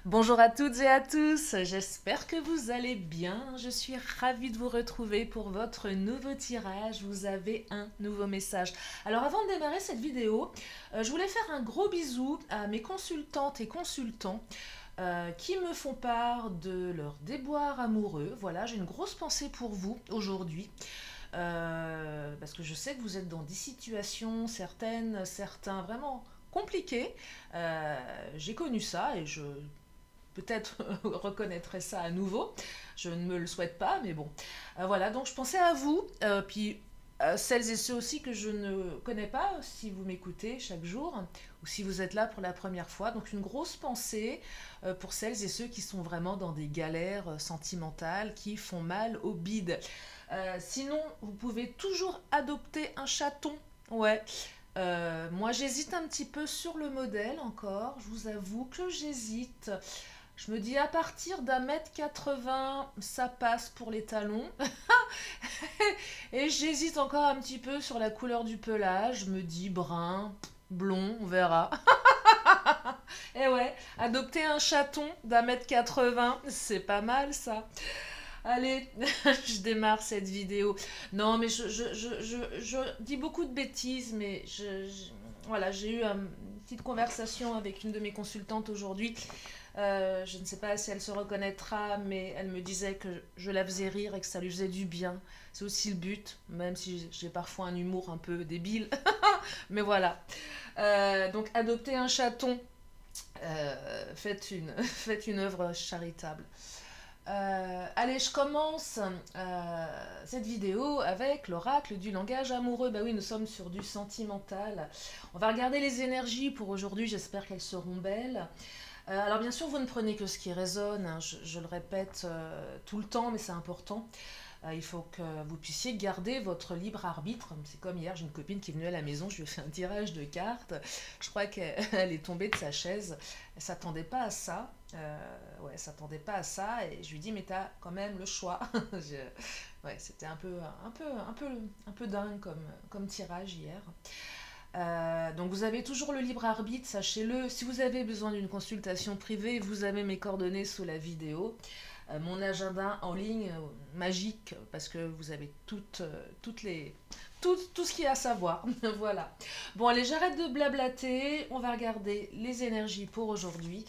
Bonjour à toutes et à tous, j'espère que vous allez bien. Je suis ravie de vous retrouver pour votre nouveau tirage. Vous avez un nouveau message. Alors avant de démarrer cette vidéo, je voulais faire un gros bisou à mes consultantes et consultants qui me font part de leur déboire amoureux. Voilà, j'ai une grosse pensée pour vous aujourd'hui. Parce que je sais que vous êtes dans des situations certains vraiment compliquées. J'ai connu ça et je peut-être reconnaîtrai ça à nouveau. Je ne me le souhaite pas, mais bon. Voilà, donc je pensais à vous, puis celles et ceux aussi que je ne connais pas, si vous m'écoutez chaque jour, ou si vous êtes là pour la première fois. Donc une grosse pensée pour celles et ceux qui sont vraiment dans des galères sentimentales, qui font mal au bide. Sinon, vous pouvez toujours adopter un chaton. Ouais. Moi, j'hésite un petit peu sur le modèle encore. Je vous avoue que j'hésite. Je me dis à partir d'un mètre 80, ça passe pour les talons. Et j'hésite encore un petit peu sur la couleur du pelage. Je me dis brun, blond, on verra. Et ouais, adopter un chaton d'un mètre 80, c'est pas mal ça. Allez, je démarre cette vidéo. Non, mais je dis beaucoup de bêtises, mais voilà, j'ai eu une petite conversation avec une de mes consultantes aujourd'hui. Je ne sais pas si elle se reconnaîtra, mais elle me disait que je la faisais rire et que ça lui faisait du bien. C'est aussi le but, même si j'ai parfois un humour un peu débile. Mais voilà. Donc, adopter un chaton, faites une œuvre charitable. Allez, je commence cette vidéo avec l'oracle du langage amoureux. Bah oui, nous sommes sur du sentimental. On va regarder les énergies pour aujourd'hui, j'espère qu'elles seront belles. Alors bien sûr, vous ne prenez que ce qui résonne, hein, je le répète tout le temps, mais c'est important. Il faut que vous puissiez garder votre libre arbitre. C'est comme hier, j'ai une copine qui est venue à la maison, je lui ai fait un tirage de cartes. Je crois qu'elle est tombée de sa chaise. Elle s'attendait pas à ça. Ouais, elle s'attendait pas à ça. Et je lui dis, mais t'as quand même le choix. Ouais, c'était un peu dingue comme tirage hier. Donc vous avez toujours le libre arbitre, sachez-le. Si vous avez besoin d'une consultation privée, vous avez mes coordonnées sous la vidéo. Mon agenda en ligne magique, parce que vous avez tout ce qu'il y a à savoir. Voilà. Bon, allez, j'arrête de blablater. On va regarder les énergies pour aujourd'hui.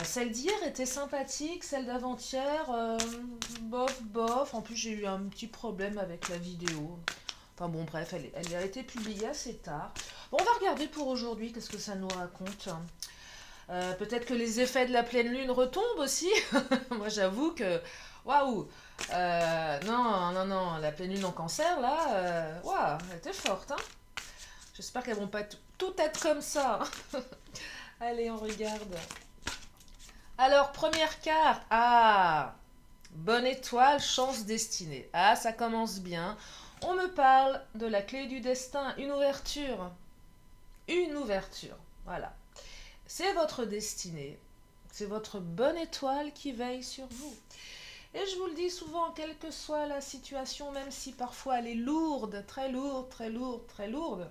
Celle d'hier était sympathique, celle d'avant-hier, bof, bof. En plus, j'ai eu un petit problème avec la vidéo. Enfin bon, bref, elle a été publiée assez tard. Bon, on va regarder pour aujourd'hui, qu'est-ce que ça nous raconte. Peut-être que les effets de la pleine lune retombent aussi. Moi, j'avoue que, waouh, non, non, non, la pleine lune en cancer, là, waouh, elle était forte, hein. J'espère qu'elles vont pas tout être comme ça. Allez, on regarde. Alors, première carte. Ah, bonne étoile, chance destinée. Ah, ça commence bien. On me parle de la clé du destin, une ouverture. Une ouverture, voilà. C'est votre destinée. C'est votre bonne étoile qui veille sur vous. Et je vous le dis souvent, quelle que soit la situation, même si parfois elle est lourde, très lourde, très lourde, très lourde,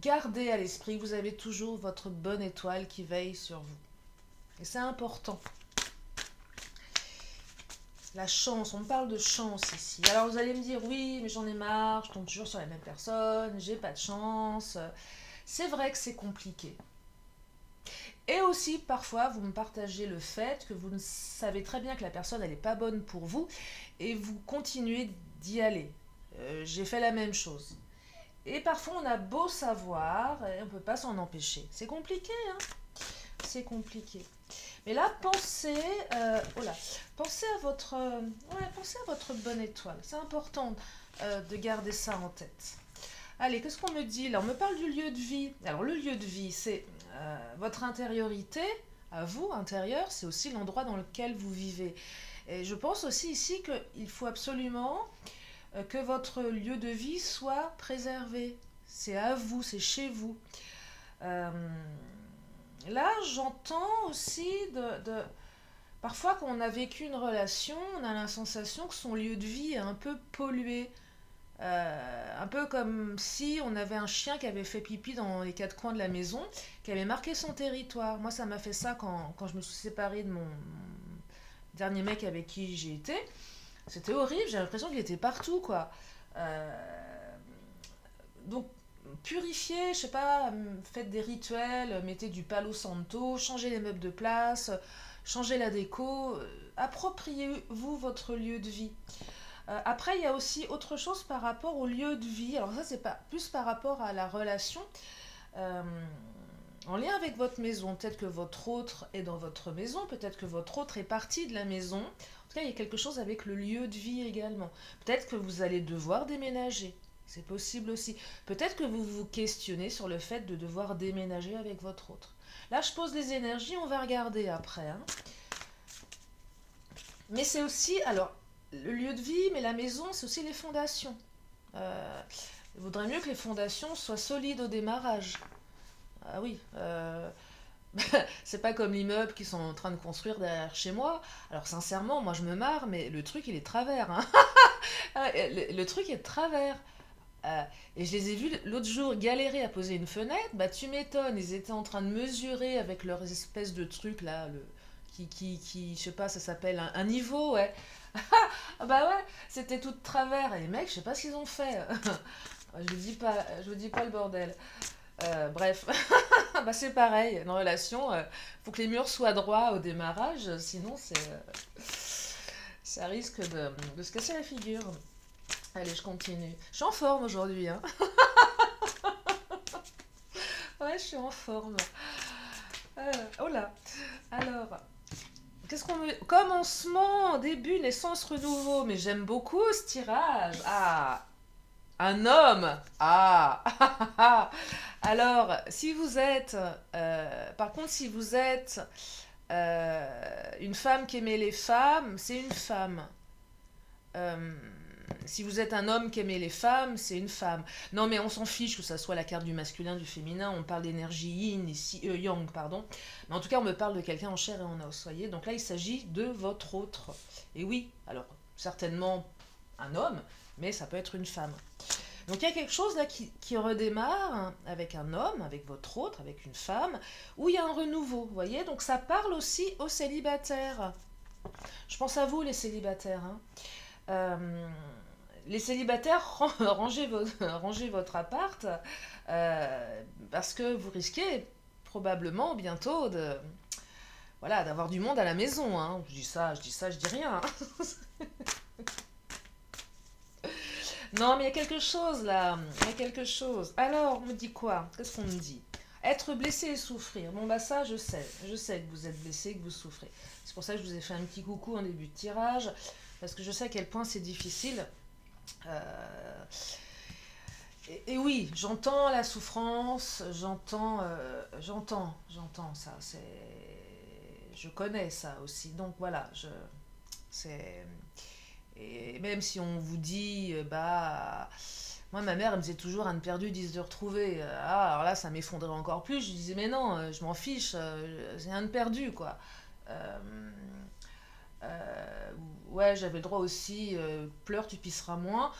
gardez à l'esprit que vous avez toujours votre bonne étoile qui veille sur vous. Et c'est important. La chance, on me parle de chance ici. Alors vous allez me dire, oui, mais j'en ai marre, je tombe toujours sur les mêmes personnes, j'ai pas de chance. C'est vrai que c'est compliqué. Et aussi, parfois, vous me partagez le fait que vous savez très bien que la personne, elle n'est pas bonne pour vous, et vous continuez d'y aller. J'ai fait la même chose. Et parfois, on a beau savoir, et on ne peut pas s'en empêcher. C'est compliqué, hein? C'est compliqué. Mais là, pensez à votre bonne étoile. C'est important de garder ça en tête. Allez, qu'est-ce qu'on me dit là? On me parle du lieu de vie. Alors, le lieu de vie, c'est votre intériorité, à vous, intérieur, c'est aussi l'endroit dans lequel vous vivez. Et je pense aussi ici qu'il faut absolument que votre lieu de vie soit préservé. C'est à vous, c'est chez vous. Euh, Là, j'entends aussi parfois, quand on a vécu une relation, on a la sensation que son lieu de vie est un peu pollué. Un peu comme si on avait un chien qui avait fait pipi dans les quatre coins de la maison, qui avait marqué son territoire. Moi, ça m'a fait ça quand je me suis séparée de mon dernier mec avec qui j'ai été. C'était horrible, j'ai l'impression qu'il était partout, quoi. Euh, donc, purifiez, je sais pas, faites des rituels, mettez du palo santo, changez les meubles de place, changez la déco, appropriez-vous votre lieu de vie. Après, il y a aussi autre chose par rapport au lieu de vie. Alors ça, c'est pas plus par rapport à la relation. Euh, En lien avec votre maison, peut-être que votre autre est dans votre maison, peut-être que votre autre est parti de la maison. En tout cas, il y a quelque chose avec le lieu de vie également. Peut-être que vous allez devoir déménager. C'est possible aussi. Peut-être que vous vous questionnez sur le fait de devoir déménager avec votre autre. Là, je pose les énergies, on va regarder après, hein. Mais c'est aussi, alors, le lieu de vie, mais la maison, c'est aussi les fondations. Il vaudrait mieux que les fondations soient solides au démarrage. Ah oui, c'est pas comme l'immeuble qu'ils sont en train de construire derrière chez moi. Alors sincèrement, moi je me marre, mais le truc il est de travers, hein. Le truc est de travers. Euh, et je les ai vus l'autre jour galérer à poser une fenêtre. Bah tu m'étonnes, ils étaient en train de mesurer avec leurs espèces de trucs là, je sais pas, ça s'appelle un niveau, ouais. Ah bah ouais, c'était tout de travers. Et les mecs, je sais pas ce qu'ils ont fait. Je vous dis pas le bordel. Bref, bah c'est pareil, une relation, faut que les murs soient droits au démarrage, sinon ça risque de se casser la figure. Allez, je continue. Je suis en forme aujourd'hui, hein. Ouais, je suis en forme. Oh là. Alors, qu'est-ce qu'on me... Commencement, début, naissance, renouveau. Mais j'aime beaucoup ce tirage. Ah, un homme. Ah. Alors, si vous êtes... par contre, si vous êtes une femme qui aimait les femmes, c'est une femme. Euh, Si vous êtes un homme qui aimait les femmes, c'est une femme. Non, mais on s'en fiche que ça soit la carte du masculin, du féminin. On parle d'énergie yin, ici, yang, pardon. Mais en tout cas, on me parle de quelqu'un en chair et en os, voyez. Donc là, il s'agit de votre autre. Et oui, alors, certainement un homme, mais ça peut être une femme. Donc il y a quelque chose là qui redémarre avec un homme, avec votre autre, avec une femme, où il y a un renouveau, vous voyez. Donc ça parle aussi aux célibataires. Je pense à vous, les célibataires, hein. Euh, les célibataires, rangez votre appart parce que vous risquez probablement bientôt voilà, d'avoir du monde à la maison, hein. Je dis rien, hein. Non, mais il y a quelque chose là. Il y a quelque chose. Alors, on me dit quoi? Qu'est-ce qu'on me dit? Être blessé et souffrir. Bon, bah ça, je sais. Je sais que vous êtes blessé, que vous souffrez. C'est pour ça que je vous ai fait un petit coucou en début de tirage. Parce que je sais à quel point c'est difficile. Euh, et oui, j'entends la souffrance. J'entends ça. Je connais ça aussi. Donc voilà, c'est... Et même si on vous dit, bah, moi ma mère elle me disait toujours un de perdu, 10 de retrouvé. Ah, alors là ça m'effondrait encore plus. Je disais, mais non, je m'en fiche, c'est un de perdu quoi. Euh, euh, ouais, j'avais le droit aussi, pleure, tu pisseras moins.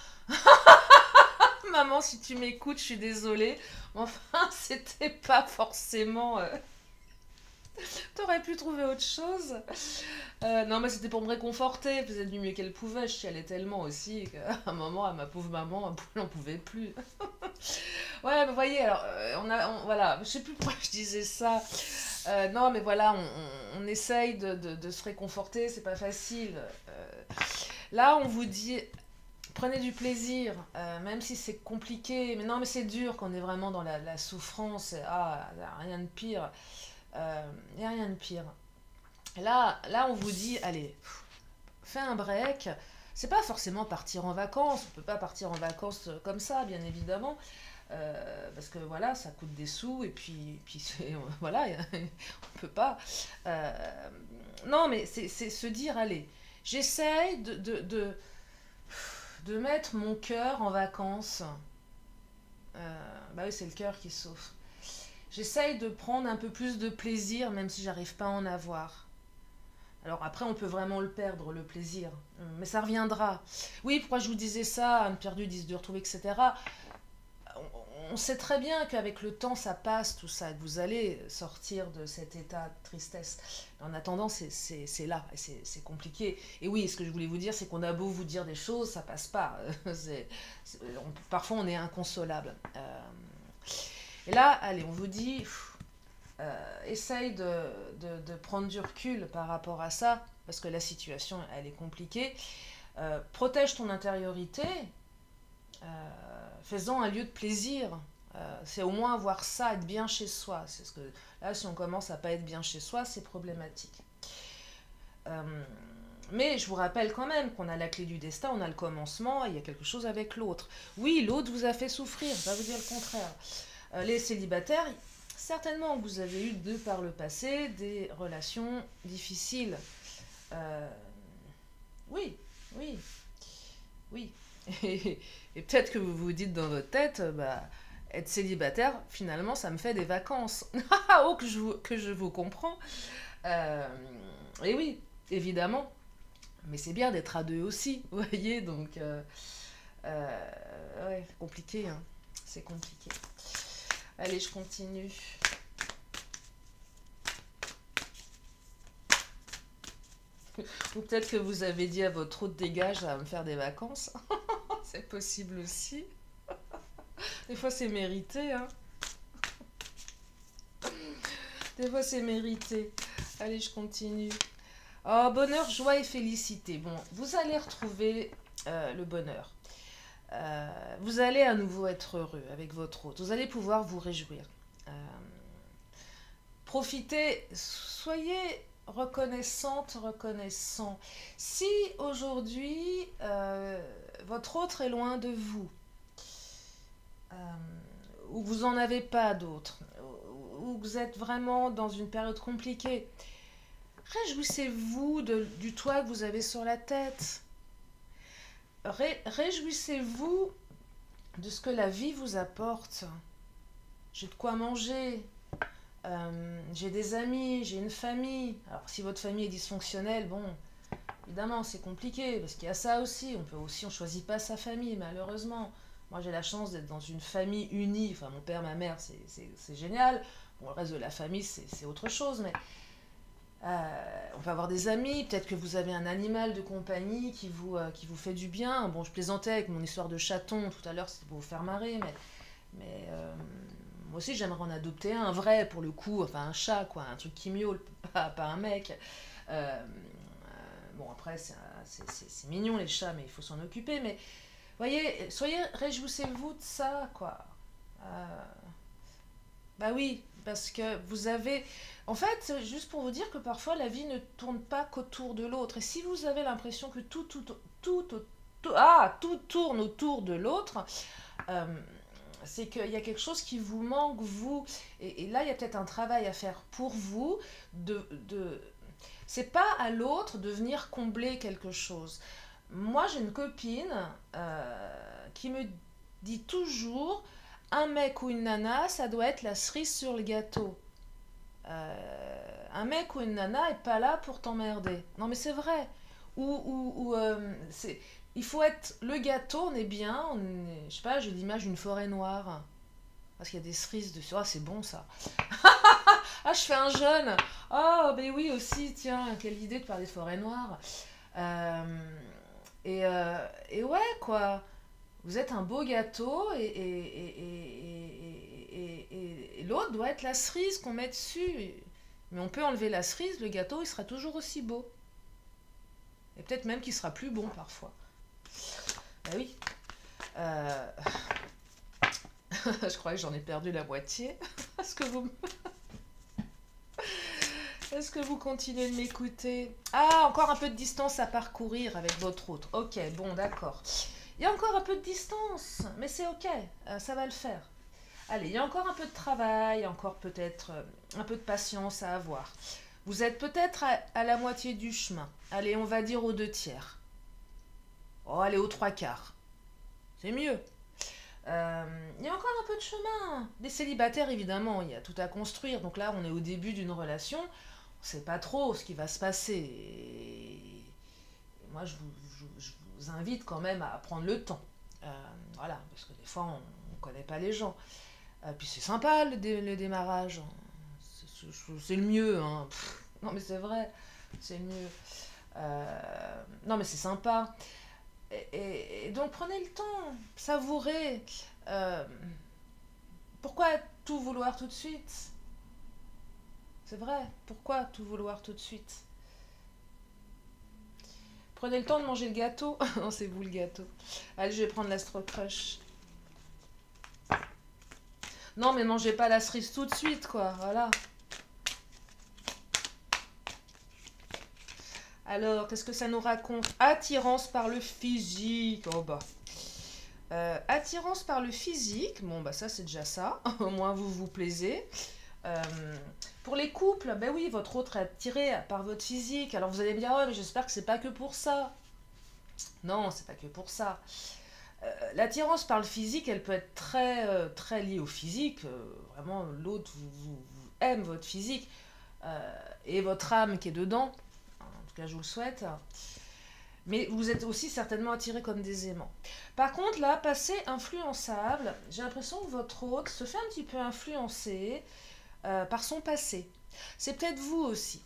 Maman, si tu m'écoutes, je suis désolée. Enfin, c'était pas forcément. T'aurais pu trouver autre chose. Non, mais c'était pour me réconforter. Elle faisait du mieux qu'elle pouvait. Je chialais tellement aussi qu'à un moment, à ma pauvre maman, elle n'en pouvait plus. Ouais, mais vous voyez, alors, voilà, je sais plus pourquoi je disais ça. Non, mais voilà, on essaye de se réconforter, c'est pas facile. Là, on vous dit, prenez du plaisir, même si c'est compliqué. Mais non, mais c'est dur quand on est vraiment dans la souffrance. Ah, y a rien de pire. Il n'y a rien de pire. Là, on vous dit, allez, fais un break. C'est pas forcément partir en vacances. On peut pas partir en vacances comme ça, bien évidemment. Parce que voilà, ça coûte des sous. Et puis voilà, on peut pas. Non, mais c'est se dire, allez, j'essaye de mettre mon cœur en vacances. Bah oui, c'est le cœur qui souffre. J'essaye de prendre un peu plus de plaisir, même si j'arrive pas à en avoir. Alors après, on peut vraiment le perdre, le plaisir. Mais ça reviendra. Oui, pourquoi je vous disais ça, un perdu, 10 de retrouver, etc. On sait très bien qu'avec le temps, ça passe, tout ça, que vous allez sortir de cet état de tristesse. En attendant, c'est là, et c'est compliqué. Et oui, ce que je voulais vous dire, c'est qu'on a beau vous dire des choses, ça passe pas. Parfois, on est inconsolable. Et là, allez, on vous dit, essaye de prendre du recul par rapport à ça, parce que la situation, elle est compliquée. Protège ton intériorité, fais-en un lieu de plaisir. C'est au moins avoir ça, être bien chez soi. C'est ce que, là, si on commence à pas être bien chez soi, c'est problématique. Mais je vous rappelle quand même qu'on a la clé du destin, on a le commencement, et il y a quelque chose avec l'autre. Oui, l'autre vous a fait souffrir, ça veut dire le contraire. Les célibataires, certainement que vous avez eu par le passé des relations difficiles. Oui, oui, oui. Et peut-être que vous vous dites dans votre tête, bah, être célibataire, finalement, ça me fait des vacances. Oh, que je vous comprends. Et oui, évidemment. Mais c'est bien d'être à deux aussi, vous voyez, donc... ouais, c'est compliqué, hein. C'est compliqué. Allez, je continue. Ou peut-être que vous avez dit à votre hôte dégage à me faire des vacances. C'est possible aussi. Des fois, c'est mérité, hein. Des fois, c'est mérité. Allez, je continue. Oh, bonheur, joie et félicité. Bon, vous allez retrouver le bonheur. Vous allez à nouveau être heureux avec votre hôte. Vous allez pouvoir vous réjouir. Profitez, soyez reconnaissante, reconnaissant. Si aujourd'hui, votre autre est loin de vous, ou vous n'en avez pas d'autres, ou vous êtes vraiment dans une période compliquée, réjouissez-vous du toit que vous avez sur la tête. Réjouissez-vous de ce que la vie vous apporte. J'ai de quoi manger, j'ai des amis, j'ai une famille. Alors si votre famille est dysfonctionnelle, bon, évidemment c'est compliqué, parce qu'il y a ça aussi. On choisit pas sa famille, malheureusement. Moi j'ai la chance d'être dans une famille unie, enfin mon père, ma mère, c'est génial. Bon, le reste de la famille c'est autre chose, mais on peut avoir des amis, peut-être que vous avez un animal de compagnie qui vous fait du bien. Bon, je plaisantais avec mon histoire de chaton tout à l'heure, c'est pour vous faire marrer, mais moi aussi j'aimerais en adopter un vrai pour le coup, enfin un chat, quoi, un truc qui miaule, pas un mec. Bon, après, c'est mignon les chats, mais il faut s'en occuper. Mais voyez, réjouissez-vous de ça, quoi. Bah oui, parce que vous avez... En fait, juste pour vous dire que parfois la vie ne tourne pas qu'autour de l'autre. Et si vous avez l'impression que tout tourne autour de l'autre, c'est qu'il y a quelque chose qui vous manque, vous. Et là, il y a peut-être un travail à faire pour vous. C'est pas à l'autre de venir combler quelque chose. Moi, j'ai une copine qui me dit toujours... Un mec ou une nana, ça doit être la cerise sur le gâteau. Un mec ou une nana est pas là pour t'emmerder. Non mais c'est vrai. Il faut être le gâteau, on est bien, je sais pas, j'ai l'image d'une forêt noire. Parce qu'il y a des cerises dessus. Ah, c'est bon ça. Ah, je fais un jeune. Oh, ben oui aussi, tiens, quelle idée de parler de forêt noire. Et ouais, quoi. Vous êtes un beau gâteau et l'autre doit être la cerise qu'on met dessus. Mais on peut enlever la cerise, le gâteau il sera toujours aussi beau. Et peut-être même qu'il sera plus bon parfois. Ben oui. Je crois que j'en ai perdu la moitié. Est-ce que vous continuez de m'écouter? Ah, encore un peu de distance à parcourir avec votre autre. Ok, bon, d'accord. Il y a encore un peu de distance, mais c'est ok, ça va le faire. Allez, il y a encore un peu de travail, encore peut-être un peu de patience à avoir. Vous êtes peut-être à la moitié du chemin. Allez, on va dire aux 2/3. Oh, allez, aux 3/4. C'est mieux. Il y a encore un peu de chemin. Des célibataires, évidemment, il y a tout à construire. Donc là, on est au début d'une relation. On ne sait pas trop ce qui va se passer. Et moi, je vous invite quand même à prendre le temps. Voilà, parce que des fois, on ne connaît pas les gens. Puis c'est sympa le démarrage. C'est le mieux. Hein. Non, mais c'est vrai, c'est le mieux. Non, mais c'est sympa. Et donc, prenez le temps, savourez. Euh, Pourquoi tout vouloir tout de suite? C'est vrai, pourquoi tout vouloir tout de suite? Prenez le temps de manger le gâteau. Non, c'est vous le gâteau. Allez, je vais prendre l'Astro Crush. Non, mais mangez pas la cerise tout de suite, quoi. Voilà. Alors, qu'est-ce que ça nous raconte? Attirance par le physique. Oh bah. Attirance par le physique. Bon, bah ça, c'est déjà ça. Au moins, vous vous plaisez. Euh, pour les couples, ben oui, votre autre est attiré par votre physique. Alors, vous allez me dire, ouais, mais j'espère que c'est pas que pour ça. Non, c'est pas que pour ça. L'attirance par le physique, elle peut être très liée au physique. Vraiment, l'autre vous aime votre physique et votre âme qui est dedans. En tout cas, je vous le souhaite. Mais vous êtes aussi certainement attiré comme des aimants. Par contre, là, passé influençable, j'ai l'impression que votre hôte se fait un petit peu influencer par son passé. C'est peut-être vous aussi.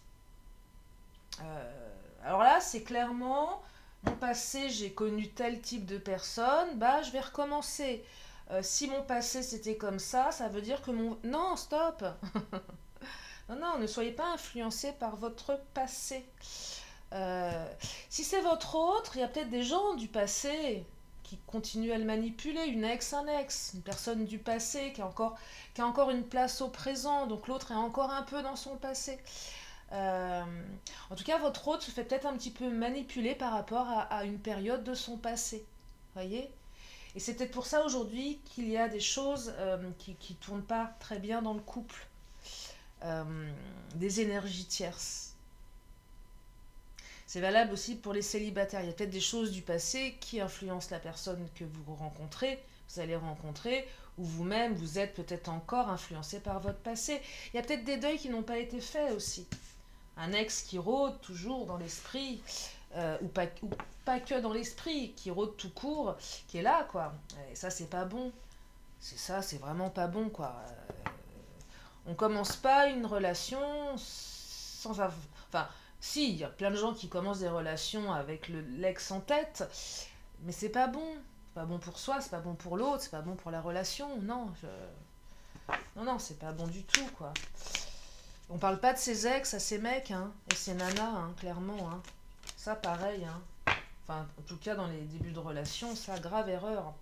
Alors là, c'est clairement mon passé, j'ai connu tel type de personne, bah je vais recommencer. Si mon passé c'était comme ça veut dire que mon... Non, stop. Non, non, ne soyez pas influencé par votre passé. Euh, Si c'est votre autre, il y a peut-être des gens du passé qui continuent à le manipuler, une ex, un ex, une personne du passé qui a encore une place au présent, donc l'autre est encore un peu dans son passé. Euh, En tout cas, votre hôte se fait peut-être un petit peu manipuler par rapport à une période de son passé. Voyez? Et c'est peut-être pour ça aujourd'hui qu'il y a des choses qui ne tournent pas très bien dans le couple. Euh, des énergies tierces. C'est valable aussi pour les célibataires. Il y a peut-être des choses du passé qui influencent la personne que vous rencontrez, vous allez rencontrer, ou vous-même, vous êtes peut-être encore influencé par votre passé. Il y a peut-être des deuils qui n'ont pas été faits aussi. Un ex qui rôde toujours dans l'esprit, ou pas que dans l'esprit, qui rôde tout court, qui est là, quoi. Et ça, c'est pas bon. C'est vraiment pas bon, quoi. On commence pas une relation sans avoir... Enfin, si, il y a plein de gens qui commencent des relations avec l'ex en tête, mais c'est pas bon. C'est pas bon pour soi, c'est pas bon pour l'autre, c'est pas bon pour la relation. Non, non, non, c'est pas bon du tout, quoi. On parle pas de ses ex à ses mecs, hein, et ses nanas, hein, clairement. Hein. Ça, pareil. Hein. Enfin, en tout cas, dans les débuts de relation, ça, grave erreur.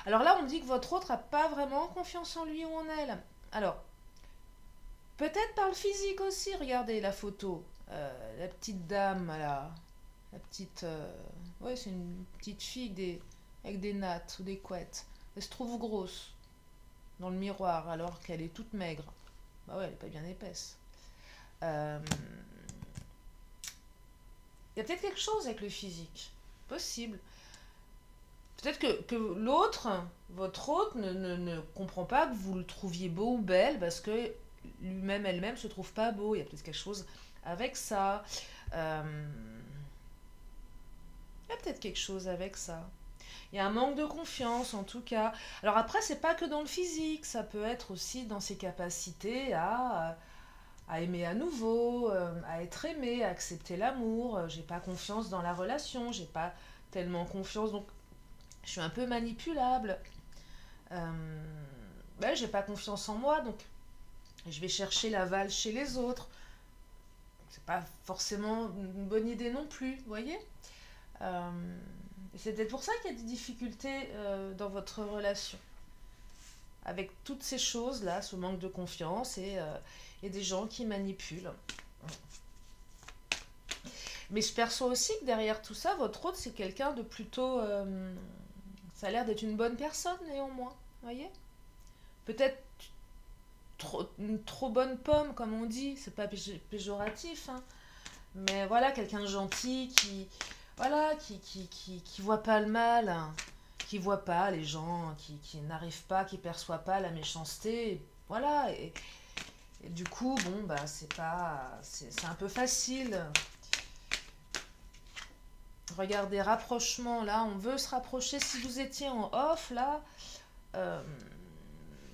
Alors là, on me dit que votre autre a pas vraiment confiance en lui ou en elle. Alors, peut-être par le physique aussi, regardez la photo. La petite dame, là. La petite... Ouais, c'est une petite fille avec des nattes ou des couettes. Elle se trouve grosse dans le miroir alors qu'elle est toute maigre. Bah ouais, elle est pas bien épaisse. Euh, Il y a peut-être quelque chose avec le physique. Possible. Peut-être que l'autre, votre autre, ne comprend pas que vous le trouviez beau ou belle parce que lui-même, elle-même se trouve pas beau. Il y a peut-être quelque chose avec ça. Il y a peut-être quelque chose avec ça. Il y a un manque de confiance en tout cas. Alors après, c'est pas que dans le physique, ça peut être aussi dans ses capacités à aimer à nouveau, à être aimé, à accepter l'amour. J'ai pas confiance dans la relation, j'ai pas tellement confiance, donc je suis un peu manipulable. Ben, j'ai pas confiance en moi, donc je vais chercher l'aval chez les autres. C'est pas forcément une bonne idée non plus, vous voyez. Euh, c'est peut-être pour ça qu'il y a des difficultés dans votre relation. Avec toutes ces choses-là, ce manque de confiance et des gens qui manipulent. Mais je perçois aussi que derrière tout ça, votre autre, c'est quelqu'un de plutôt... ça a l'air d'être une bonne personne, néanmoins. Vous voyez? Peut-être une trop bonne pomme, comme on dit. C'est pas péjoratif, hein. Mais voilà, quelqu'un de gentil voilà, qui voit pas le mal, hein, qui voit pas les gens, qui n'arrive pas, qui perçoit pas la méchanceté. Voilà. Et du coup, bon, bah, c'est un peu facile. Regardez, rapprochement, là, on veut se rapprocher. Si vous étiez en off, là, euh,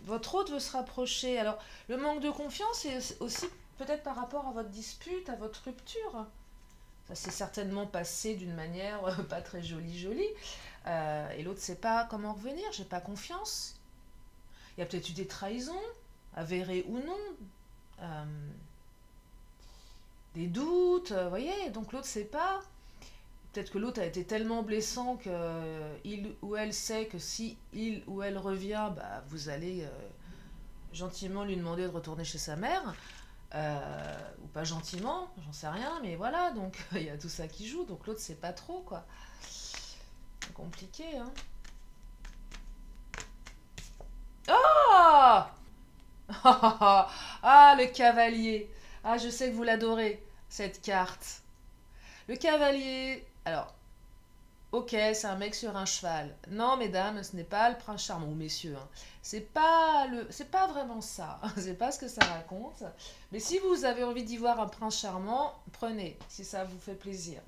votre hôte veut se rapprocher. Alors, le manque de confiance est aussi peut-être par rapport à votre dispute, à votre rupture. Ça s'est certainement passé d'une manière pas très jolie. Et l'autre ne sait pas comment revenir, j'ai pas confiance. Il y a peut-être eu des trahisons, avérées ou non, euh, des doutes, vous voyez, donc l'autre ne sait pas. Peut-être que l'autre a été tellement blessant que il ou elle sait que si il ou elle revient, bah, vous allez gentiment lui demander de retourner chez sa mère. Ou pas gentiment, j'en sais rien, mais voilà, donc il y a tout ça qui joue, donc l'autre sait pas trop, quoi. C'est compliqué, hein. Oh ah, le cavalier. Ah, je sais que vous l'adorez, cette carte. Le cavalier, alors, ok, c'est un mec sur un cheval. Non, mesdames, ce n'est pas le prince charmant, ou messieurs, hein. C'est pas vraiment ça. C'est pas ce que ça raconte. Mais si vous avez envie d'y voir un prince charmant, prenez, si ça vous fait plaisir.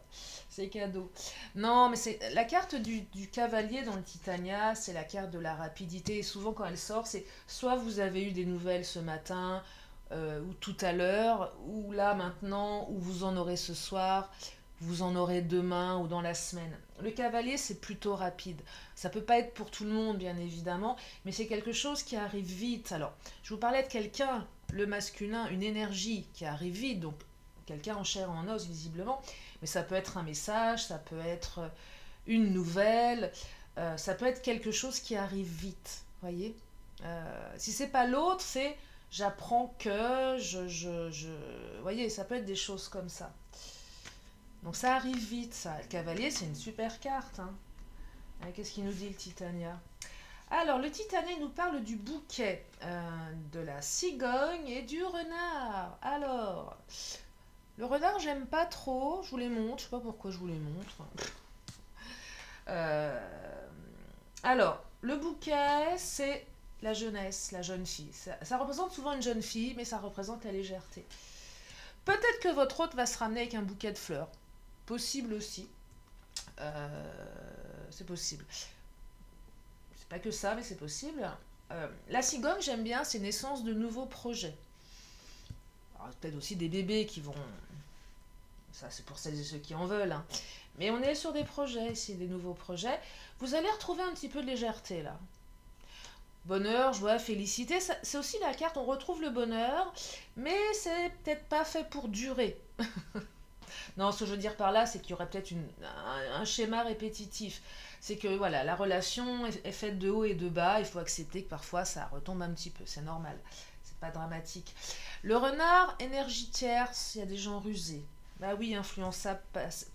C'est cadeau. Non, mais c'est la carte du cavalier dans le Titania, c'est la carte de la rapidité. Et souvent, quand elle sort, c'est soit vous avez eu des nouvelles ce matin, ou tout à l'heure, ou là maintenant, ou vous en aurez ce soir, vous en aurez demain ou dans la semaine. Le cavalier, c'est plutôt rapide. Ça peut pas être pour tout le monde, bien évidemment, mais c'est quelque chose qui arrive vite. Alors, je vous parlais de quelqu'un, le masculin, une énergie qui arrive vite, donc quelqu'un en chair et en os, visiblement, mais ça peut être un message, ça peut être une nouvelle, ça peut être quelque chose qui arrive vite, voyez. Si c'est pas l'autre, c'est j'apprends que, Vous voyez, ça peut être des choses comme ça. Donc ça arrive vite, ça. Le cavalier, c'est une super carte, hein. Qu'est-ce qu'il nous dit, le Titania? Alors, le Titania, il nous parle du bouquet, de la cigogne et du renard. Alors, le renard, j'aime pas trop. Je vous les montre. Je sais pas pourquoi je vous les montre. Euh, alors, le bouquet, c'est la jeunesse, la jeune fille. Ça représente souvent une jeune fille, mais ça représente la légèreté. Peut-être que votre hôte va se ramener avec un bouquet de fleurs. Possible aussi. C'est possible. C'est pas que ça, mais c'est possible. La cigogne, j'aime bien, c'est naissance de nouveaux projets. Alors, peut-être aussi des bébés qui vont. Ça, c'est pour celles et ceux qui en veulent, hein. Mais on est sur des projets ici, des nouveaux projets. Vous allez retrouver un petit peu de légèreté là. Bonheur, joie, félicité, c'est aussi la carte, on retrouve le bonheur, mais c'est peut-être pas fait pour durer. Non, ce que je veux dire par là, c'est qu'il y aurait peut-être un schéma répétitif. C'est que voilà, la relation est faite de haut et de bas. Il faut accepter que parfois ça retombe un petit peu. C'est normal. C'est pas dramatique. Le renard, énergie tierce, il y a des gens rusés. Bah oui, influençable,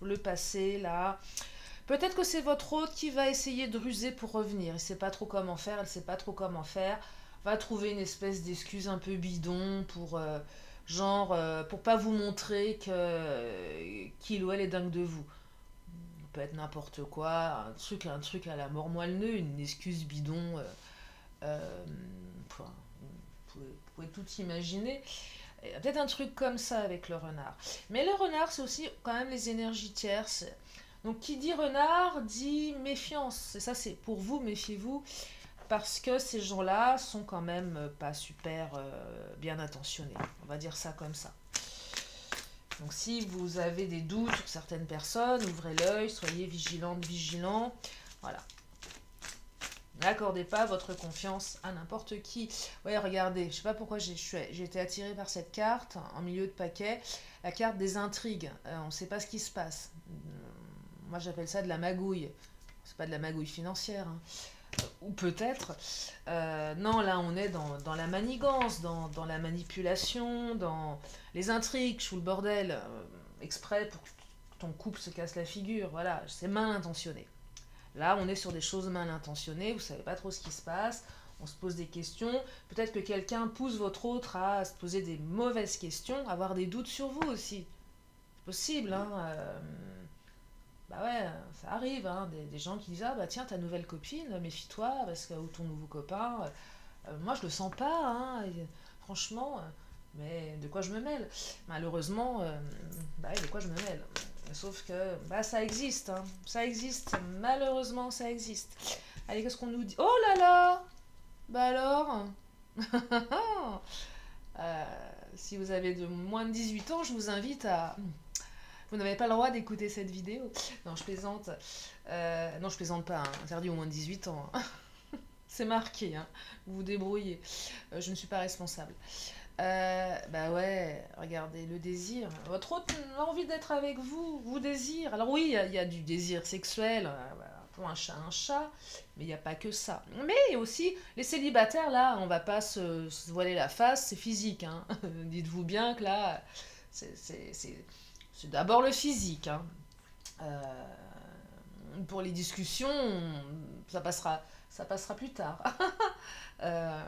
le passé, là. Peut-être que c'est votre hôte qui va essayer de ruser pour revenir. Il sait pas trop comment faire, elle sait pas trop comment faire. Va trouver une espèce d'excuse un peu bidon pour genre pour pas vous montrer que qu'il ou elle est dingue de vous. Ça peut être n'importe quoi, un truc à la mort moelle-neu, une excuse bidon. Enfin, vous pouvez tout imaginer. Peut-être un truc comme ça avec le renard. Mais le renard, c'est aussi quand même les énergies tierces. Donc qui dit renard dit méfiance. Et ça, c'est pour vous, méfiez-vous. Parce que ces gens-là sont quand même pas super bien intentionnés. On va dire ça comme ça. Donc si vous avez des doutes sur certaines personnes, ouvrez l'œil, soyez vigilante, vigilant. Voilà. N'accordez pas votre confiance à n'importe qui. Ouais, regardez, je sais pas pourquoi j'ai été attirée par cette carte en milieu de paquet. La carte des intrigues. On ne sait pas ce qui se passe. Moi, j'appelle ça de la magouille. C'est pas de la magouille financière, hein. Ou peut-être. Non, là, on est dans la manigance, dans la manipulation, dans les intrigues, sous le bordel, exprès pour que ton couple se casse la figure. Voilà, c'est mal intentionné. Là, on est sur des choses mal intentionnées, vous savez pas trop ce qui se passe, on se pose des questions. Peut-être que quelqu'un pousse votre autre à se poser des mauvaises questions, avoir des doutes sur vous aussi. C'est possible, hein. Bah ouais, ça arrive, hein, des gens qui disent ah bah tiens ta nouvelle copine, méfie-toi parce que ou ton nouveau copain, moi je le sens pas, hein, franchement, Mais de quoi je me mêle? Malheureusement, bah, de quoi je me mêle? Sauf que bah, ça existe, hein. Ça existe, malheureusement ça existe. Allez, qu'est-ce qu'on nous dit? Oh là là! Bah alors? Euh, si vous avez de moins de 18 ans, je vous invite à... Vous n'avez pas le droit d'écouter cette vidéo. Non, je plaisante. Non, je plaisante pas, hein. Interdit au moins de 18 ans, hein. C'est marqué, hein. Vous vous débrouillez. Je ne suis pas responsable. Bah ouais, regardez, le désir. Votre autre a envie d'être avec vous, vous désire. Alors oui, il y a du désir sexuel, voilà, pour un chat, mais il n'y a pas que ça. Mais aussi, les célibataires, là, on va pas se voiler la face, c'est physique, hein. Dites-vous bien que là, c'est d'abord le physique, hein. Euh, pour les discussions, ça passera plus tard. Euh,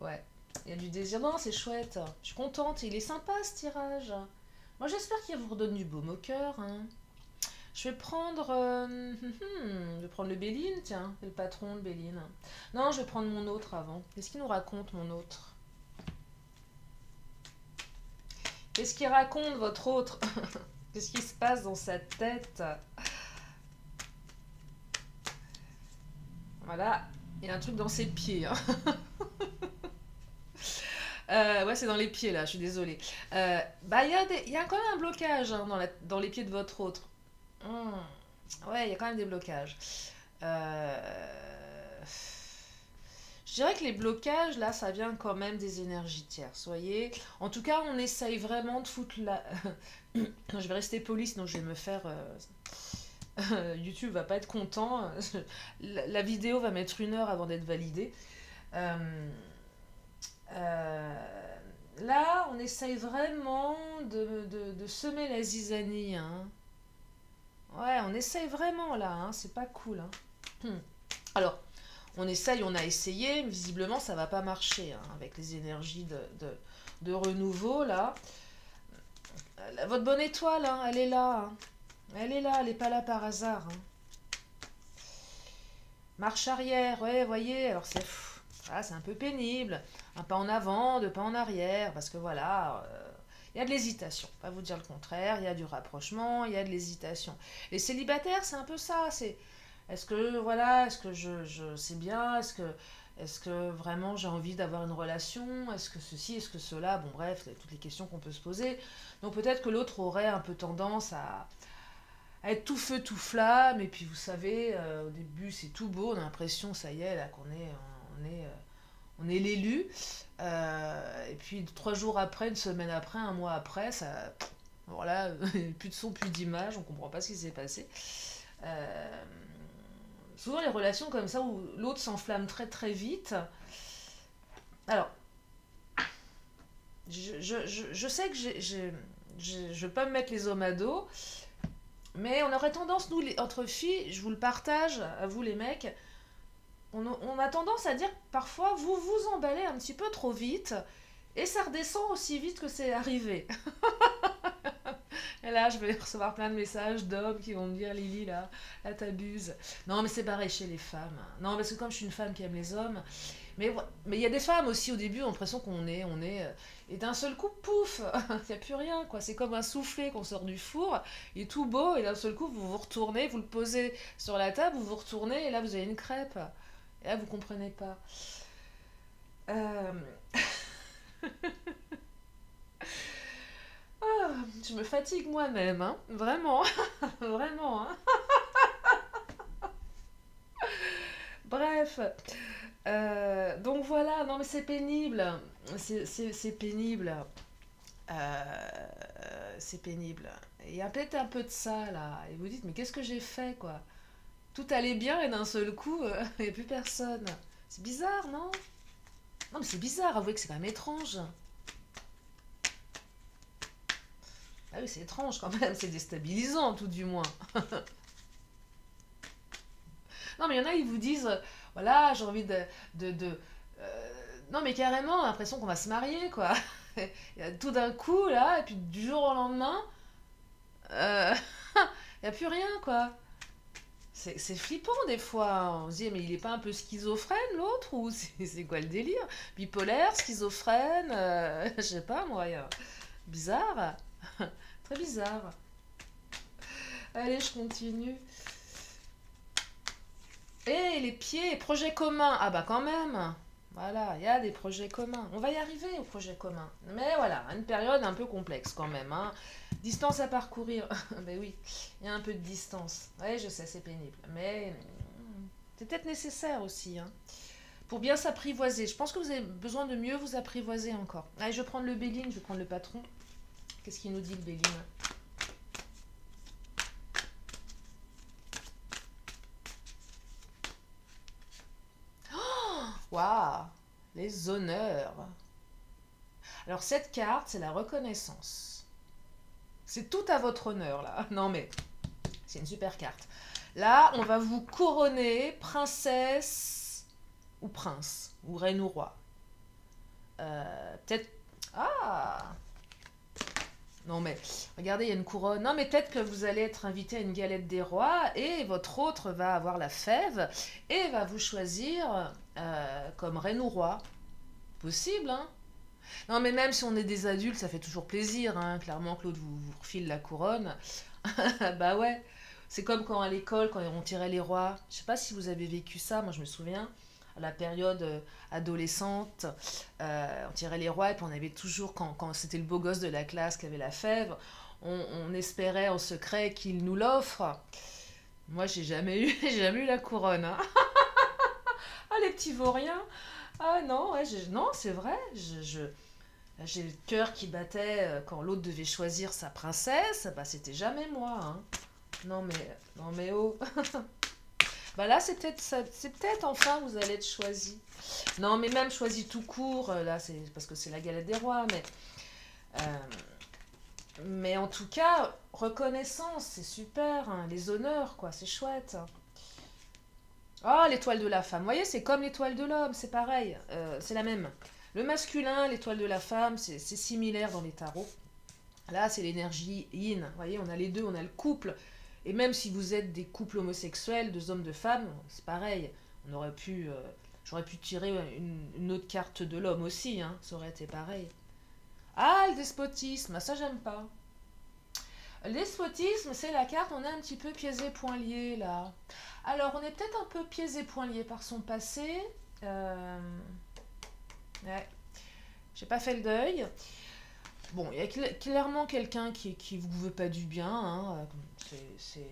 ouais. Il y a du désir. Non, c'est chouette. Je suis contente. Il est sympa ce tirage. Moi, j'espère qu'il vous redonne du baume au cœur, hein. Je vais prendre. Je vais prendre le Béline, tiens. C'est le patron, le Béline. Non, je vais prendre mon autre avant. Qu'est-ce qu'il nous raconte, mon autre? Qu'est-ce qu'il raconte, votre autre? Qu'est-ce qui se passe dans sa tête? Voilà. Il y a un truc dans ses pieds, hein. Ouais, c'est dans les pieds là, je suis désolée. Bah, il y a quand même un blocage, hein, dans les pieds de votre autre. Ouais, il y a quand même des blocages. Je dirais que les blocages, là, ça vient quand même des énergies tierces, voyez. En tout cas, on essaye vraiment de foutre la... Je vais rester poli, sinon je vais me faire... YouTube va pas être content. La vidéo va mettre 1 heure avant d'être validée. Euh, Euh, Là, on essaye vraiment de semer la zizanie, hein. Ouais, on essaye vraiment là, hein. C'est pas cool, hein. Alors, on essaye, on a essayé, mais visiblement ça va pas marcher, hein, avec les énergies de renouveau là. Votre bonne étoile, hein, elle est là, hein. Elle est là, elle est pas là par hasard, hein. Marche arrière, ouais, voyez, alors c'est un peu pénible. Un pas en avant, 2 pas en arrière, parce que voilà, il y a de l'hésitation. Pas vous dire le contraire, il y a du rapprochement, il y a de l'hésitation. Les célibataires, c'est un peu ça. C'est est-ce que voilà, est-ce que je sais bien, est-ce que vraiment j'ai envie d'avoir une relation, est-ce que ceci, est-ce que cela, bon bref, toutes les questions qu'on peut se poser. Donc peut-être que l'autre aurait un peu tendance à être tout feu, tout flamme, et puis vous savez, au début c'est tout beau, on a l'impression, ça y est, là on est l'élu, et puis 3 jours après, une semaine après, un mois après, ça, voilà, plus de son, plus d'image, on comprend pas ce qui s'est passé. Euh, Souvent les relations comme ça où l'autre s'enflamme très très vite. Alors, je sais que je veux pas me mettre les hommes à dos, mais on aurait tendance, nous, entre filles, je vous le partage, à vous les mecs, on a tendance à dire que parfois vous vous emballez un petit peu trop vite et ça redescend aussi vite que c'est arrivé. Et là, je vais recevoir plein de messages d'hommes qui vont me dire Lily, là t'abuses. Non, mais c'est pareil chez les femmes. Non, parce que comme je suis une femme qui aime les hommes, mais il y a des femmes aussi au début, on a l'impression et d'un seul coup, pouf, il n'y a plus rien, quoi. C'est comme un soufflé qu'on sort du four, il est tout beau, et d'un seul coup, vous vous retournez, vous le posez sur la table, vous vous retournez, et là, vous avez une crêpe. Et là, vous comprenez pas. Euh, ah, je me fatigue moi-même, hein. Vraiment, vraiment, hein. Bref, donc voilà, non mais c'est pénible, c'est pénible, c'est pénible. Il y a peut-être un peu de ça là, et vous dites mais qu'est-ce que j'ai fait quoi? Tout allait bien et d'un seul coup, il n'y a plus personne. C'est bizarre, non? Non mais c'est bizarre, avouez que c'est quand même étrange. Ah oui, c'est étrange quand même, c'est déstabilisant tout du moins. Non mais il y en a, ils vous disent, voilà, j'ai envie non mais carrément, l'impression qu'on va se marier quoi. Il y a tout d'un coup là, et puis du jour au lendemain, euh, il n'y a plus rien quoi. C'est flippant des fois. On se dit, mais il est pas un peu schizophrène l'autre ou c'est quoi le délire? Bipolaire, schizophrène, je sais pas moi. Bizarre. Très bizarre. Allez, je continue. Et les pieds, projets communs. Ah bah quand même. Voilà, il y a des projets communs. On va y arriver aux projets communs. Mais voilà, une période un peu complexe quand même, hein. Distance à parcourir. Ben oui, il y a un peu de distance. Oui, je sais, c'est pénible. Mais c'est peut-être nécessaire aussi, hein, pour bien s'apprivoiser. Je pense que vous avez besoin de mieux vous apprivoiser encore. Allez, je vais prendre le Béline, je vais prendre le patron. Qu'est-ce qu'il nous dit le Béline? Waouh, les honneurs. Alors cette carte, c'est la reconnaissance. C'est tout à votre honneur là. Non mais, c'est une super carte. Là, on va vous couronner princesse ou prince, ou reine ou roi. Peut-être... Ah, non mais, regardez, il y a une couronne. Non mais peut-être que vous allez être invité à une galette des rois et votre autre va avoir la fève et va vous choisir comme reine ou roi. Possible, hein? Non mais même si on est des adultes, ça fait toujours plaisir, hein. Clairement, Claude vous refile la couronne. Bah ouais, c'est comme quand à l'école, quand on tirait les rois. Je sais pas si vous avez vécu ça, moi je me souviens, à la période adolescente, on tirait les rois et puis on avait toujours, quand c'était le beau gosse de la classe qui avait la fève, on espérait en secret qu'il nous l'offre. Moi j'ai jamais eu, j'ai jamais eu la couronne, hein. Ah les petits vauriens. Ah non, ouais, non, c'est vrai, j'ai le cœur qui battait quand l'autre devait choisir sa princesse, bah c'était jamais moi, hein. Non mais oh. Bah là c'est peut-être enfin vous allez être choisi. Non mais même choisi tout court, là c'est parce que c'est la galette des rois, euh, mais en tout cas reconnaissance, c'est super, hein. Les honneurs quoi, c'est chouette. Ah, l'étoile de la femme. Vous voyez, c'est comme l'étoile de l'homme, c'est pareil, c'est la même. Le masculin, l'étoile de la femme, c'est similaire dans les tarots. Là, c'est l'énergie yin. Vous voyez, on a les deux, on a le couple. Et même si vous êtes des couples homosexuels, deux hommes, deux femmes, c'est pareil. On aurait pu, j'aurais pu tirer une autre carte de l'homme aussi, hein. Ça aurait été pareil. Ah, le despotisme, ça j'aime pas. Le despotisme, c'est la carte, on est un petit peu pieds et poings liés là. Alors, on est peut-être un peu pieds et poings liés par son passé. Ouais, j'ai pas fait le deuil. Bon, il y a clairement quelqu'un qui vous veut pas du bien, hein, c'est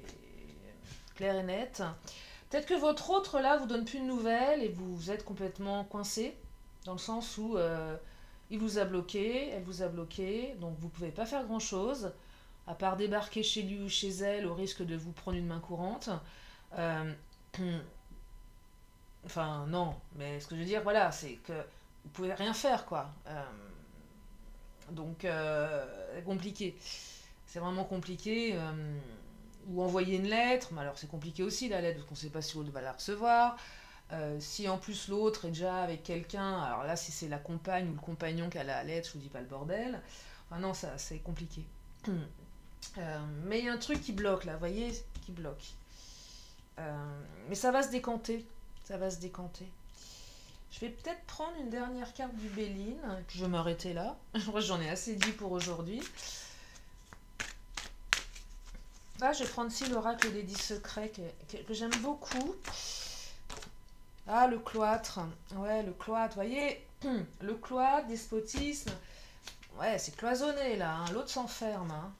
clair et net. Peut-être que votre autre là vous donne plus de nouvelles et vous êtes complètement coincé, dans le sens où il vous a bloqué, elle vous a bloqué, donc vous pouvez pas faire grand-chose, à part débarquer chez lui ou chez elle au risque de vous prendre une main courante. Euh, enfin, non, mais ce que je veux dire, voilà, c'est que vous pouvez rien faire, quoi. Donc, compliqué. C'est vraiment compliqué. Ou envoyer une lettre, mais alors c'est compliqué aussi la lettre, parce qu'on ne sait pas si l'autre va la recevoir. Si en plus l'autre est déjà avec quelqu'un, alors là, si c'est la compagne ou le compagnon qui a la lettre, je vous dis pas le bordel. Enfin, non, ça, c'est compliqué. Mais il y a un truc qui bloque là, vous voyez, qui bloque. Mais ça va se décanter. Ça va se décanter. Je vais peut-être prendre une dernière carte du Béline, puis je vais m'arrêter là. J'en ai assez dit pour aujourd'hui. Là, je vais prendre ici l'oracle des 10 secrets que j'aime beaucoup. Ah, le cloître. Ouais, le cloître, vous voyez, le cloître, despotisme. Ouais, c'est cloisonné là, hein. L'autre s'enferme, hein.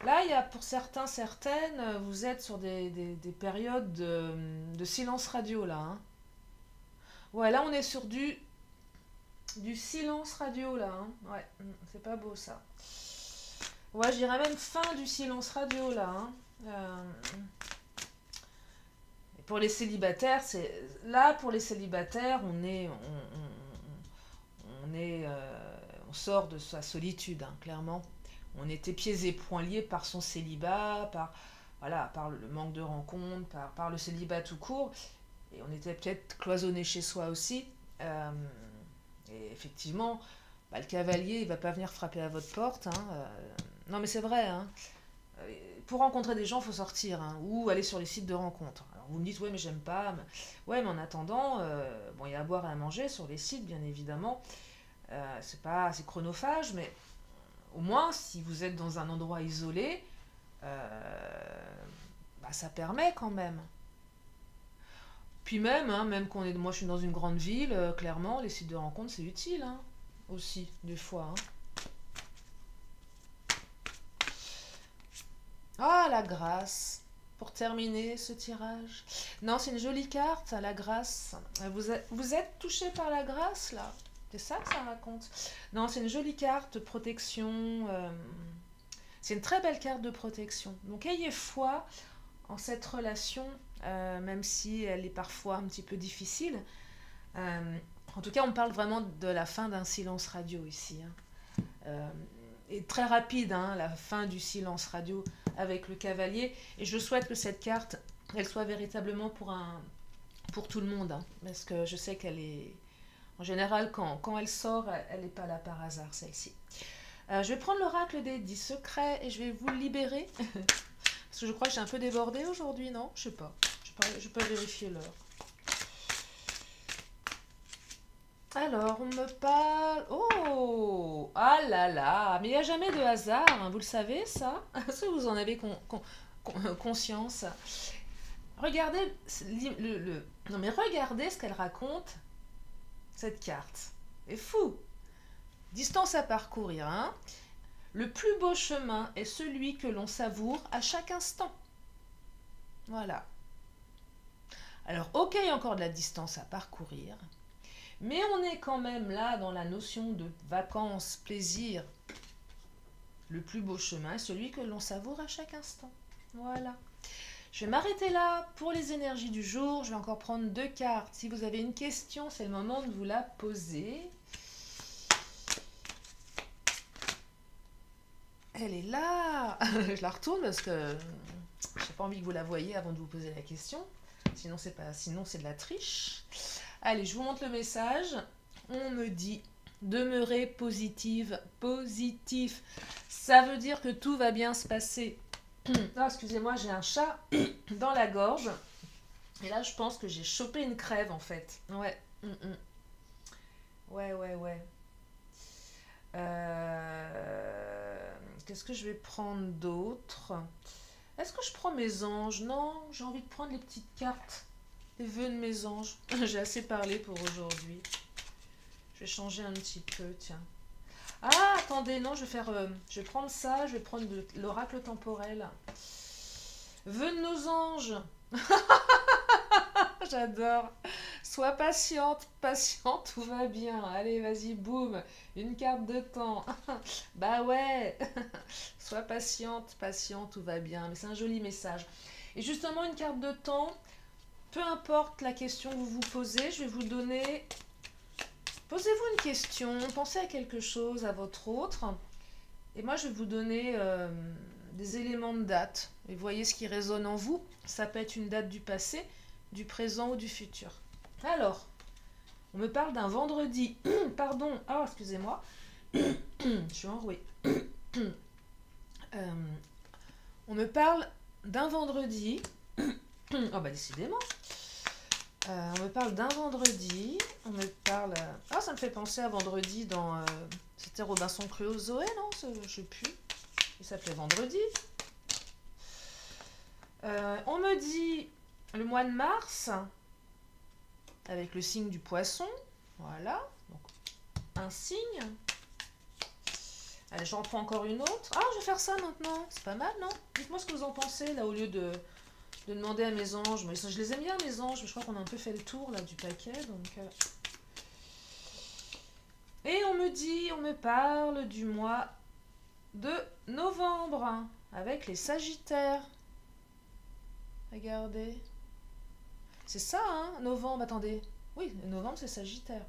Là, il y a pour certains, certaines, vous êtes sur des périodes de silence radio là, hein. Ouais, là, on est sur du silence radio là, hein. Ouais, c'est pas beau ça. Ouais, je dirais même fin du silence radio là, hein. Et pour les célibataires, c'est là pour les célibataires, on sort de sa solitude, hein, clairement. On était pieds et poings liés par son célibat, par voilà, par le manque de rencontres, par le célibat tout court, et on était peut-être cloisonné chez soi aussi. Euh, et effectivement, bah, le cavalier, il va pas venir frapper à votre porte, hein. Non, mais c'est vrai, hein. pour rencontrer des gens, il faut sortir, hein, ou aller sur les sites de rencontres. Alors vous me dites, ouais, mais j'aime pas. Ouais, mais en attendant, bon, il y a à boire et à manger sur les sites, bien évidemment. C'est pas assez chronophage, mais au moins, si vous êtes dans un endroit isolé, bah, ça permet quand même. Puis même, hein, même moi je suis dans une grande ville, clairement, les sites de rencontres, c'est utile, hein, aussi, des fois. Hein. Ah, la grâce. Pour terminer ce tirage. Non, c'est une jolie carte, la grâce. Vous êtes touché par la grâce, là? C'est ça que ça raconte. Non, c'est une jolie carte, protection. C'est une très belle carte de protection. Donc, ayez foi en cette relation, même si elle est parfois un petit peu difficile. En tout cas, on parle vraiment de la fin d'un silence radio ici. Hein. Et très rapide, hein, la fin du silence radio avec le cavalier. Et je souhaite que cette carte, elle soit véritablement pour tout le monde. Hein, parce que je sais qu'elle est... En général, quand elle sort, elle n'est pas là par hasard, celle-ci. Je vais prendre l'oracle des 10 secrets et je vais vous le libérer. Parce que je crois que j'ai un peu débordé aujourd'hui, non? Je sais pas. Je peux vérifier l'heure. Alors, on me parle... Oh! Ah là là! Mais il n'y a jamais de hasard, hein, vous le savez, ça? Est-ce que vous en avez conscience? Regardez Non mais regardez ce qu'elle raconte, cette carte. C'est fou! Distance à parcourir, hein? Le plus beau chemin est celui que l'on savoure à chaque instant. Voilà. Alors, ok, il y a encore de la distance à parcourir. Mais on est quand même là dans la notion de vacances, plaisir. Le plus beau chemin est celui que l'on savoure à chaque instant. Voilà. Je vais m'arrêter là pour les énergies du jour. Je vais encore prendre 2 cartes. Si vous avez une question, c'est le moment de vous la poser. Elle est là. Je la retourne parce que je n'ai pas envie que vous la voyiez avant de vous poser la question. Sinon, c'est de la triche. Allez, je vous montre le message. On me dit demeurer positive, positif. Ça veut dire que tout va bien se passer. Ah, excusez-moi, j'ai un chat dans la gorge. Et là, je pense que j'ai chopé une crève en fait. Ouais. Ouais. Qu'est-ce que je vais prendre d'autre? Est-ce que je prends mes anges? Non, j'ai envie de prendre les petites cartes. Les vœux de mes anges. J'ai assez parlé pour aujourd'hui. Je vais changer un petit peu, tiens. Ah, attendez, non, je vais prendre ça, je vais prendre l'oracle temporel. Vœux de nos anges. J'adore. Sois patiente, tout va bien. Allez, vas-y, boum. Une carte de temps. Bah ouais. Sois patiente, tout va bien. Mais c'est un joli message. Et justement, une carte de temps... Peu importe la question que vous vous posez, je vais vous donner... Posez-vous une question, pensez à quelque chose, à votre autre. Et moi, je vais vous donner des éléments de date. Et voyez ce qui résonne en vous. Ça peut être une date du passé, du présent ou du futur. Alors, on me parle d'un vendredi. Pardon, ah, excusez-moi. Je suis enrouée. On me parle d'un vendredi... Oh bah décidément. On me parle d'un vendredi. On me parle... Ah, ça me fait penser à vendredi dans... C'était Robinson Crusoe, non? Je sais plus. Il s'appelait Vendredi. On me dit le mois de mars, avec le signe du poisson. Voilà. Donc, un signe. Allez, j'en prends encore une autre. Ah, je vais faire ça maintenant. C'est pas mal, non? Dites-moi ce que vous en pensez, là, au lieu de demander à mes anges. Mais je les aime bien, mes anges, mais je crois qu'on a un peu fait le tour là du paquet. Donc, et on me parle du mois de novembre avec les Sagittaires. Regardez. C'est ça, hein, novembre. Attendez. Oui, novembre, c'est Sagittaire.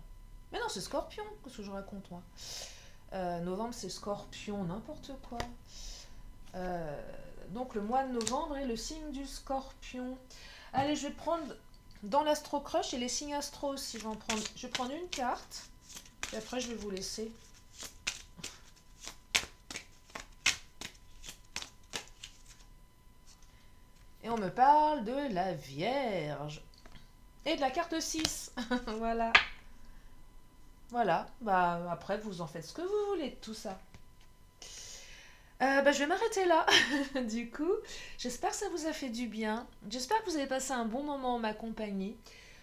Mais non, c'est Scorpion. Qu'est-ce que je raconte, moi? Novembre, c'est Scorpion, n'importe quoi. Donc le mois de novembre est le signe du Scorpion. Allez, je vais prendre dans l'Astro Crush et les signes astro aussi. Je vais prendre une carte. Et après, je vais vous laisser. Et on me parle de la Vierge. Et de la carte 6. Voilà. Voilà. Bah, après, vous en faites ce que vous voulez de tout ça. Je vais m'arrêter là. Du coup, j'espère que ça vous a fait du bien. J'espère que vous avez passé un bon moment en ma compagnie.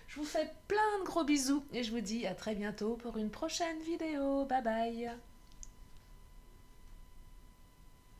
Je vous fais plein de gros bisous et je vous dis à très bientôt pour une prochaine vidéo. Bye bye.